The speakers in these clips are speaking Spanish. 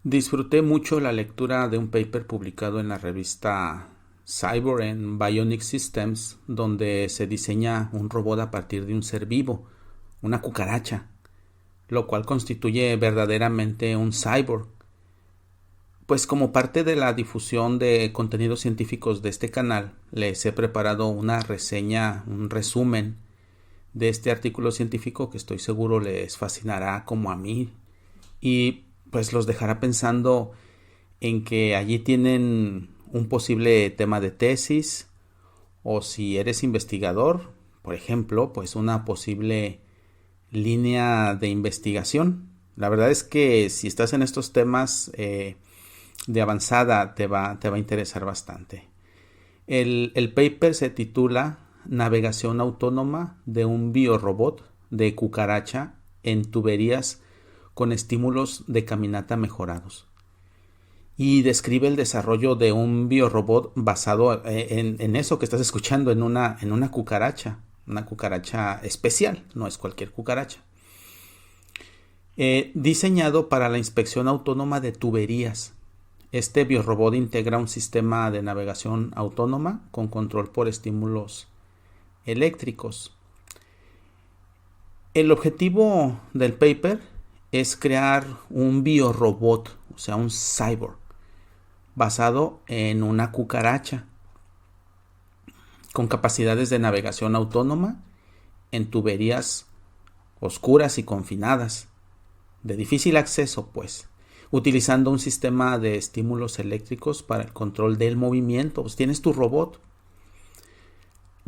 Disfruté mucho la lectura de un paper publicado en la revista Cyborg and Bionic Systems, donde se diseña un robot a partir de un ser vivo, una cucaracha, lo cual constituye verdaderamente un cyborg. Pues como parte de la difusión de contenidos científicos de este canal, les he preparado una reseña, un resumen de este artículo científico que estoy seguro les fascinará como a mí y pues los dejará pensando en que allí tienen un posible tema de tesis, o si eres investigador, por ejemplo, pues una posible línea de investigación. La verdad es que si estás en estos temas de avanzada te va a interesar bastante. El paper se titula Navegación autónoma de un biorobot de cucaracha en tuberías con estímulos de caminata mejorados, y describe el desarrollo de un biorobot basado en eso que estás escuchando, en una cucaracha especial, no es cualquier cucaracha, diseñado para la inspección autónoma de tuberías. Este biorobot integra un sistema de navegación autónoma con control por estímulos eléctricos. El objetivo del paper es crear un biorobot, o sea, un cyborg, basado en una cucaracha, con capacidades de navegación autónoma en tuberías oscuras y confinadas, de difícil acceso, pues, utilizando un sistema de estímulos eléctricos para el control del movimiento. Pues tienes tu robot.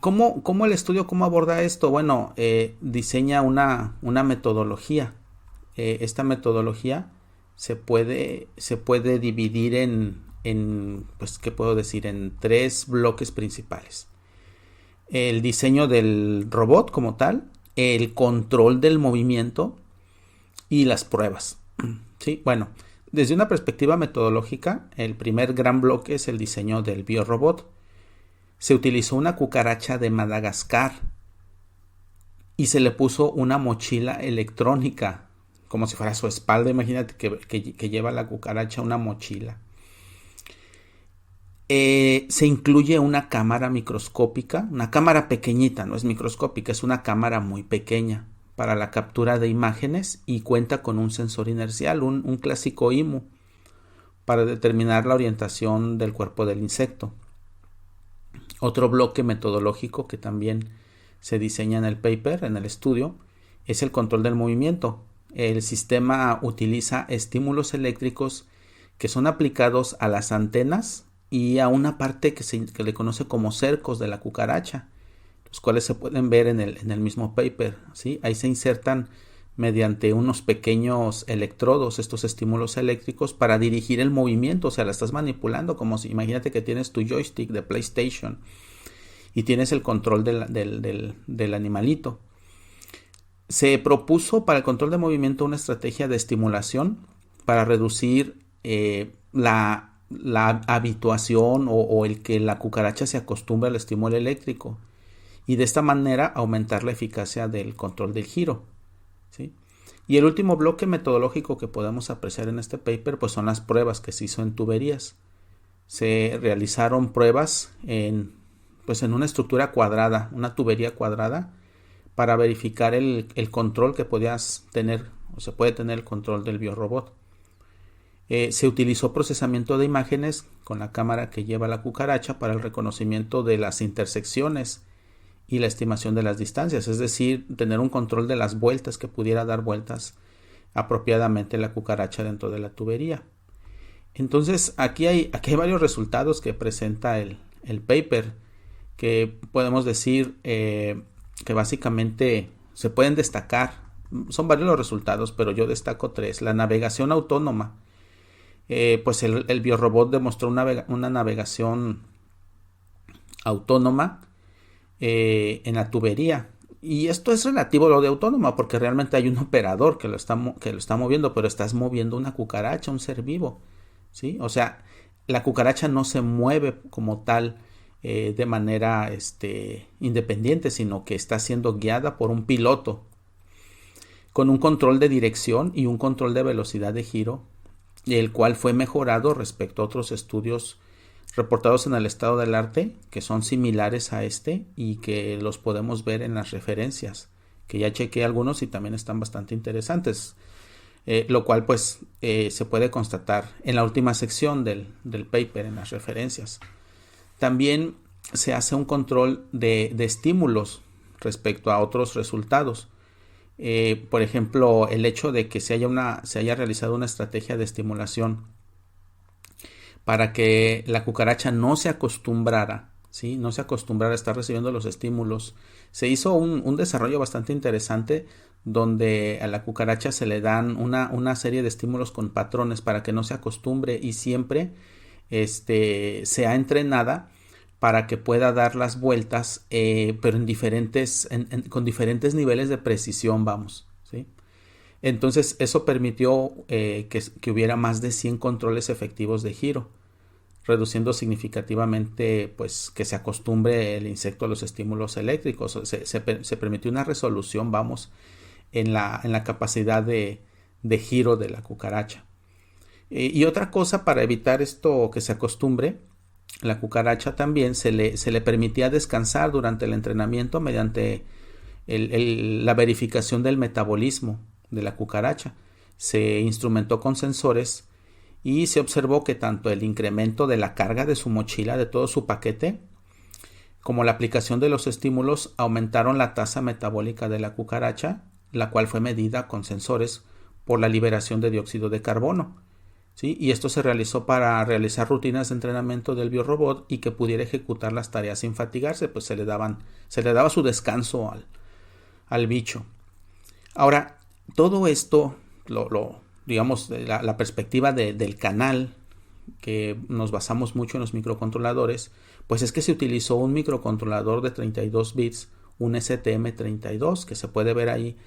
¿Cómo el estudio, cómo aborda esto? Bueno, diseña una metodología. Esta metodología se puede dividir pues, ¿qué puedo decir? En tres bloques principales. El diseño del robot como tal, el control del movimiento y las pruebas. ¿Sí? Bueno, desde una perspectiva metodológica, el primer gran bloque es el diseño del biorobot. Se utilizó una cucaracha de Madagascar y se le puso una mochila electrónica, como si fuera su espalda. Imagínate que lleva la cucaracha una mochila. Se incluye una cámara microscópica, una cámara pequeñita, no es microscópica, es una cámara muy pequeña para la captura de imágenes, y cuenta con un sensor inercial, un clásico IMU, para determinar la orientación del cuerpo del insecto. Otro bloque metodológico que también se diseña en el paper, en el estudio, es el control del movimiento. El sistema utiliza estímulos eléctricos que son aplicados a las antenas y a una parte que le conoce como cercos de la cucaracha, los cuales se pueden ver en el mismo paper, ¿sí? Ahí se insertan mediante unos pequeños electrodos estos estímulos eléctricos para dirigir el movimiento. O sea, la estás manipulando como si, imagínate que tienes tu joystick de PlayStation y tienes el control del animalito. Se propuso para el control de movimiento una estrategia de estimulación para reducir la habituación o el que la cucaracha se acostumbre al estímulo eléctrico, y de esta manera aumentar la eficacia del control del giro, ¿sí? Y el último bloque metodológico que podemos apreciar en este paper pues son las pruebas que se hizo en tuberías. Se realizaron pruebas en una estructura cuadrada, una tubería cuadrada, para verificar el control que podías tener, o se puede tener el control del biorobot. Se utilizó procesamiento de imágenes con la cámara que lleva la cucaracha para el reconocimiento de las intersecciones y la estimación de las distancias, es decir, tener un control de las vueltas, que pudiera dar vueltas apropiadamente la cucaracha dentro de la tubería. Entonces aquí hay varios resultados que presenta el paper, que podemos decir que básicamente se pueden destacar. Son varios los resultados, pero yo destaco tres. La navegación autónoma. Pues el biorobot demostró una navegación autónoma en la tubería. Y esto es relativo a lo de autónoma, porque realmente hay un operador que lo está moviendo, pero estás moviendo una cucaracha, un ser vivo, ¿sí? O sea, la cucaracha no se mueve como tal de manera independiente, sino que está siendo guiada por un piloto con un control de dirección y un control de velocidad de giro el cual fue mejorado respecto a otros estudios reportados en el estado del arte, que son similares a este y que los podemos ver en las referencias, que ya chequé algunos y también están bastante interesantes, lo cual pues se puede constatar en la última sección del paper, en las referencias. También se hace un control de estímulos respecto a otros resultados. Por ejemplo, el hecho de que se haya realizado una estrategia de estimulación para que la cucaracha no se acostumbrara, ¿sí? No se acostumbrara a estar recibiendo los estímulos. Se hizo un desarrollo bastante interesante donde a la cucaracha se le dan una serie de estímulos con patrones para que no se acostumbre y siempre sea entrenada para que pueda dar las vueltas, pero con diferentes niveles de precisión, vamos, ¿sí? Entonces eso permitió que hubiera más de 100 controles efectivos de giro, reduciendo significativamente pues que se acostumbre el insecto a los estímulos eléctricos. Se permitió una resolución, vamos, en la capacidad de giro de la cucaracha. Y otra cosa, para evitar esto que se acostumbre, la cucaracha también se le permitía descansar durante el entrenamiento mediante la verificación del metabolismo de la cucaracha. Se instrumentó con sensores y se observó que tanto el incremento de la carga de su mochila, de todo su paquete, como la aplicación de los estímulos aumentaron la tasa metabólica de la cucaracha, la cual fue medida con sensores por la liberación de dióxido de carbono, ¿sí? Y esto se realizó para realizar rutinas de entrenamiento del biorobot y que pudiera ejecutar las tareas sin fatigarse, pues se le daba su descanso al bicho. Ahora, todo esto, digamos, la perspectiva del canal, que nos basamos mucho en los microcontroladores, pues es que se utilizó un microcontrolador de 32 bits, un STM32, que se puede ver ahí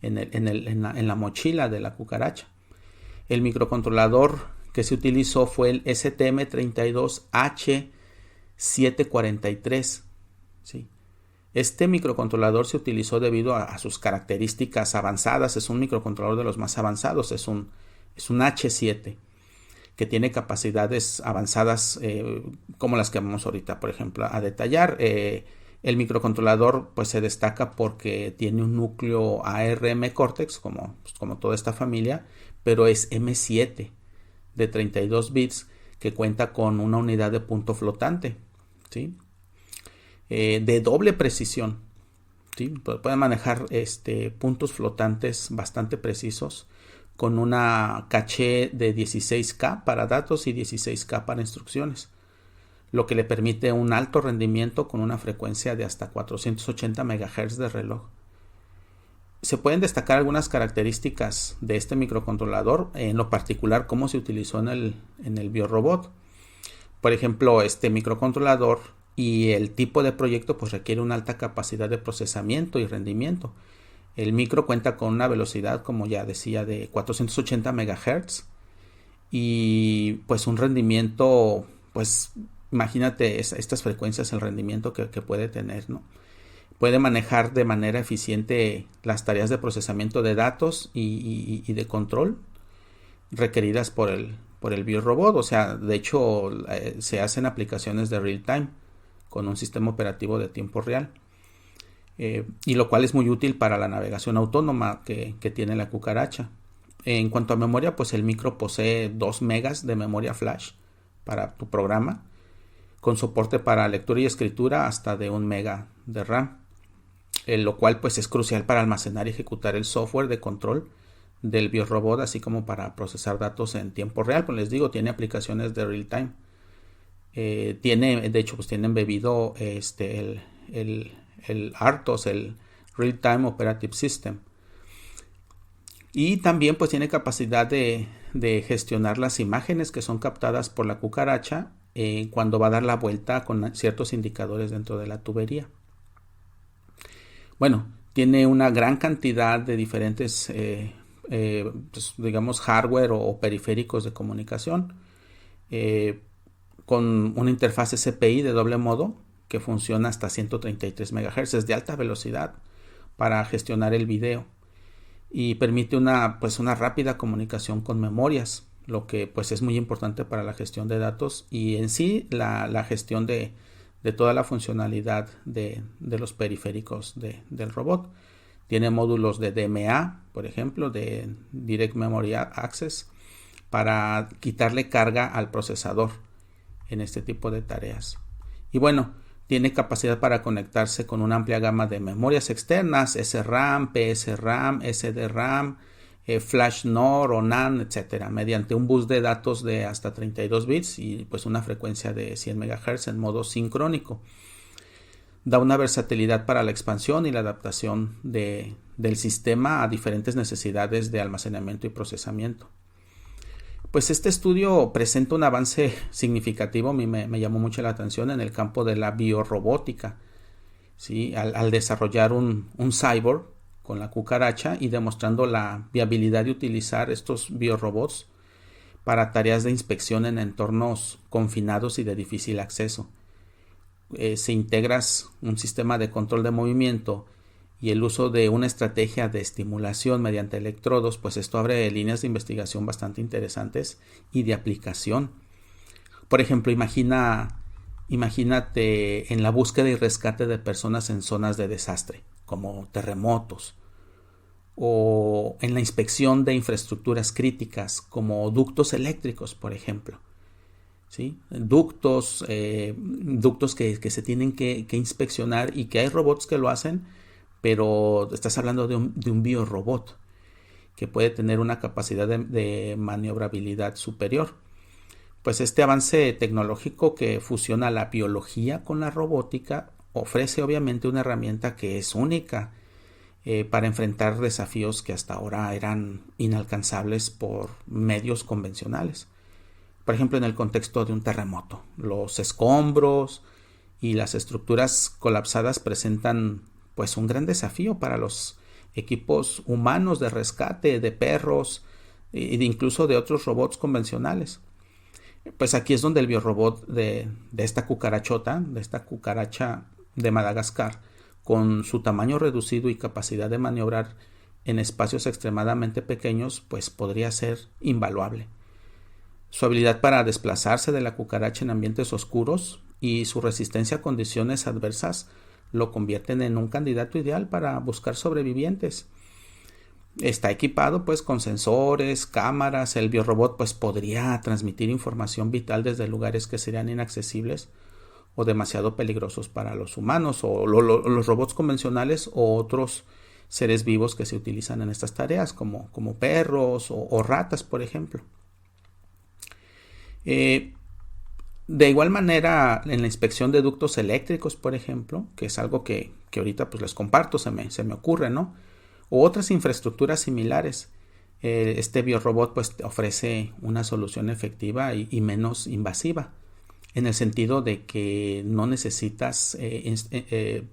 en la mochila de la cucaracha. El microcontrolador que se utilizó fue el STM32H743, ¿sí? Este microcontrolador se utilizó debido a sus características avanzadas. Es un microcontrolador de los más avanzados. Es un H7 que tiene capacidades avanzadas como las que vamos ahorita, por ejemplo, a detallar. El microcontrolador pues se destaca porque tiene un núcleo ARM Cortex, como toda esta familia, pero es M7 de 32 bits que cuenta con una unidad de punto flotante, ¿sí? De doble precisión, ¿sí? Puede manejar puntos flotantes bastante precisos, con una caché de 16K para datos y 16K para instrucciones, lo que le permite un alto rendimiento con una frecuencia de hasta 480 MHz de reloj. Se pueden destacar algunas características de este microcontrolador, en lo particular cómo se utilizó en el biorobot. Por ejemplo, este microcontrolador y el tipo de proyecto pues requiere una alta capacidad de procesamiento y rendimiento. El micro cuenta con una velocidad, como ya decía, de 480 MHz y pues un rendimiento, pues imagínate estas frecuencias, el rendimiento que puede tener, ¿no? Puede manejar de manera eficiente las tareas de procesamiento de datos y de control requeridas por el biorobot. O sea, de hecho se hacen aplicaciones de real time con un sistema operativo de tiempo real, y lo cual es muy útil para la navegación autónoma que tiene la cucaracha. En cuanto a memoria, pues el micro posee 2 megas de memoria flash para tu programa, con soporte para lectura y escritura hasta de 1 mega de RAM, lo cual pues es crucial para almacenar y ejecutar el software de control del biorobot, así como para procesar datos en tiempo real. Pues les digo, tiene aplicaciones de real time. De hecho, pues tiene embebido el RTOS, el Real Time Operative System. Y también pues tiene capacidad de gestionar las imágenes que son captadas por la cucaracha cuando va a dar la vuelta con ciertos indicadores dentro de la tubería. Bueno, tiene una gran cantidad de diferentes pues, digamos hardware o periféricos de comunicación, con una interfaz SPI de doble modo que funciona hasta 133 MHz de alta velocidad para gestionar el video, y permite una rápida comunicación con memorias lo que pues es muy importante para la gestión de datos y en sí la gestión de toda la funcionalidad de los periféricos del robot. Tiene módulos de DMA, por ejemplo, de Direct Memory Access, para quitarle carga al procesador en este tipo de tareas. Y bueno, tiene capacidad para conectarse con una amplia gama de memorias externas, SRAM, PSRAM, SDRAM, Flash NOR o NAND, etcétera, mediante un bus de datos de hasta 32 bits y pues una frecuencia de 100 MHz en modo sincrónico. Da una versatilidad para la expansión y la adaptación del sistema a diferentes necesidades de almacenamiento y procesamiento. Pues este estudio presenta un avance significativo, a mí me llamó mucho la atención en el campo de la biorrobótica, ¿sí? Al desarrollar un cyborg con la cucaracha y demostrando la viabilidad de utilizar estos biorobots para tareas de inspección en entornos confinados y de difícil acceso. Se integra un sistema de control de movimiento y el uso de una estrategia de estimulación mediante electrodos, pues esto abre líneas de investigación bastante interesantes y de aplicación. Por ejemplo, imagínate en la búsqueda y rescate de personas en zonas de desastre, como terremotos, o en la inspección de infraestructuras críticas, como ductos eléctricos, por ejemplo. ¿Sí? Ductos que se tienen que inspeccionar y que hay robots que lo hacen, pero estás hablando de un biorobot que puede tener una capacidad de maniobrabilidad superior. Pues este avance tecnológico que fusiona la biología con la robótica ofrece obviamente una herramienta que es única para enfrentar desafíos que hasta ahora eran inalcanzables por medios convencionales. Por ejemplo, en el contexto de un terremoto, los escombros y las estructuras colapsadas presentan pues un gran desafío para los equipos humanos de rescate, de perros e incluso de otros robots convencionales. Pues aquí es donde el biorobot de esta cucaracha de Madagascar, con su tamaño reducido y capacidad de maniobrar en espacios extremadamente pequeños, pues podría ser invaluable. Su habilidad para desplazarse de la cucaracha en ambientes oscuros y su resistencia a condiciones adversas lo convierten en un candidato ideal para buscar sobrevivientes. Está equipado pues con sensores, cámaras. El biorobot pues podría transmitir información vital desde lugares que serían inaccesibles o demasiado peligrosos para los humanos o los robots convencionales o otros seres vivos que se utilizan en estas tareas como perros o ratas, por ejemplo. De igual manera, en la inspección de ductos eléctricos, por ejemplo, que es algo que ahorita pues les comparto, se me ocurre, ¿no? O otras infraestructuras similares, este biorobot pues ofrece una solución efectiva y menos invasiva, en el sentido de que no necesitas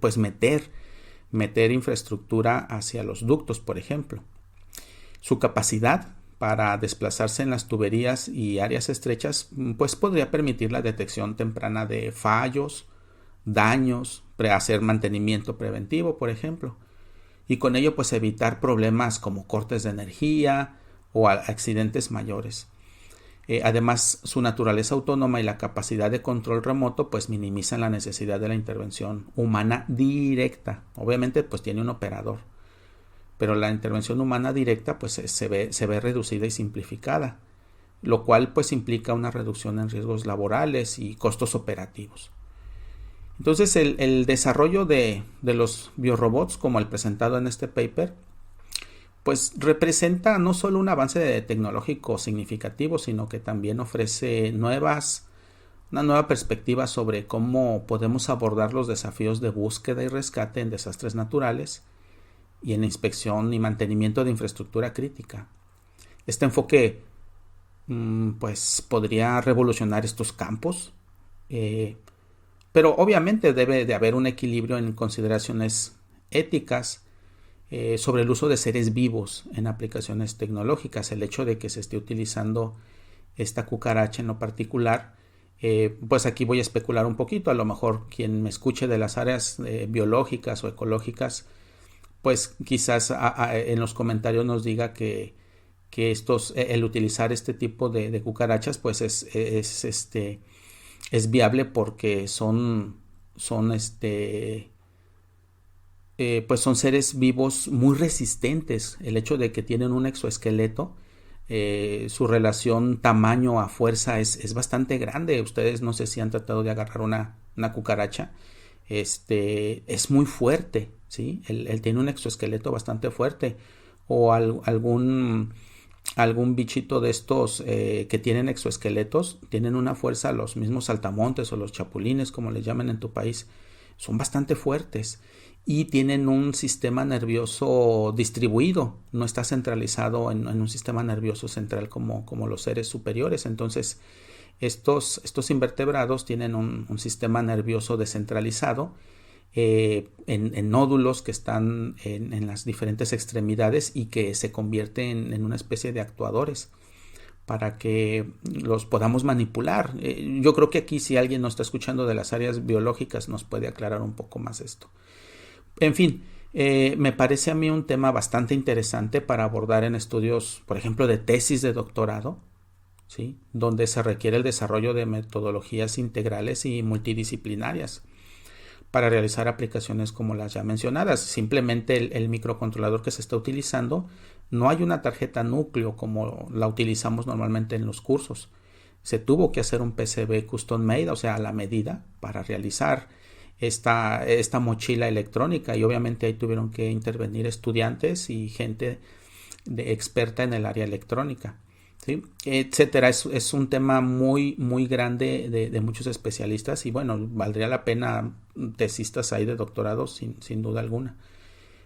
pues meter infraestructura hacia los ductos, por ejemplo. Su capacidad para desplazarse en las tuberías y áreas estrechas, pues podría permitir la detección temprana de fallos, daños, hacer mantenimiento preventivo, por ejemplo, y con ello pues evitar problemas como cortes de energía o accidentes mayores. Además, su naturaleza autónoma y la capacidad de control remoto pues minimizan la necesidad de la intervención humana directa. Obviamente pues tiene un operador, pero la intervención humana directa pues se ve reducida y simplificada, lo cual pues implica una reducción en riesgos laborales y costos operativos. Entonces el desarrollo de los biorobots como el presentado en este paper pues representa no solo un avance tecnológico significativo, sino que también ofrece una nueva perspectiva sobre cómo podemos abordar los desafíos de búsqueda y rescate en desastres naturales y en inspección y mantenimiento de infraestructura crítica. Este enfoque pues podría revolucionar estos campos, pero obviamente debe de haber un equilibrio en consideraciones éticas sobre el uso de seres vivos en aplicaciones tecnológicas. El hecho de que se esté utilizando esta cucaracha en lo particular, pues aquí voy a especular un poquito. A lo mejor quien me escuche de las áreas biológicas o ecológicas, pues quizás en los comentarios nos diga que el utilizar este tipo de cucarachas pues es viable porque pues son seres vivos muy resistentes. El hecho de que tienen un exoesqueleto, su relación tamaño a fuerza es bastante grande. Ustedes no sé si han tratado de agarrar una cucaracha. Es muy fuerte, ¿sí? Él tiene un exoesqueleto bastante fuerte. O algún bichito de estos que tienen exoesqueletos, tienen una fuerza, los mismos saltamontes o los chapulines, como les llaman en tu país, son bastante fuertes y tienen un sistema nervioso distribuido, no está centralizado en un sistema nervioso central como los seres superiores. Entonces estos invertebrados tienen un sistema nervioso descentralizado en nódulos que están en las diferentes extremidades y que se convierten en una especie de actuadores para que los podamos manipular. Yo creo que aquí, si alguien nos está escuchando de las áreas biológicas, nos puede aclarar un poco más esto. En fin, me parece a mí un tema bastante interesante para abordar en estudios, por ejemplo, de tesis de doctorado, ¿sí? Donde se requiere el desarrollo de metodologías integrales y multidisciplinarias para realizar aplicaciones como las ya mencionadas. Simplemente el microcontrolador que se está utilizando, no hay una tarjeta núcleo como la utilizamos normalmente en los cursos. Se tuvo que hacer un PCB custom made, o sea, a la medida, para realizar esta mochila electrónica, y obviamente ahí tuvieron que intervenir estudiantes y gente experta en el área electrónica, ¿sí? Etcétera. Es un tema muy muy grande de muchos especialistas, y bueno, valdría la pena tesistas ahí de doctorado sin duda alguna.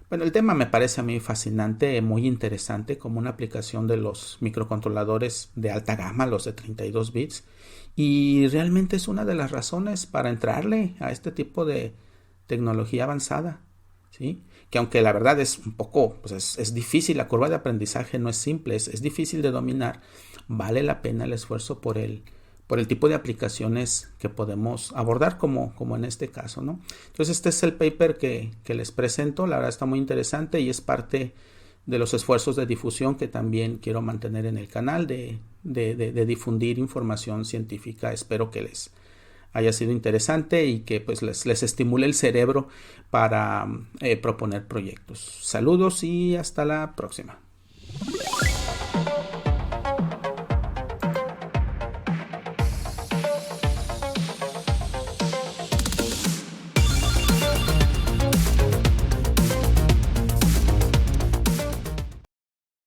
Bueno, el tema me parece a mí fascinante, muy interesante, como una aplicación de los microcontroladores de alta gama, los de 32 bits, y realmente es una de las razones para entrarle a este tipo de tecnología avanzada, ¿sí? Que aunque la verdad es un poco, pues es difícil, la curva de aprendizaje no es simple, es difícil de dominar, vale la pena el esfuerzo por el tipo de aplicaciones que podemos abordar como en este caso, ¿no? Entonces este es el paper que les presento. La verdad está muy interesante y es parte de los esfuerzos de difusión que también quiero mantener en el canal, de difundir información científica. Espero que les haya sido interesante y que pues les estimule el cerebro para proponer proyectos. Saludos y hasta la próxima.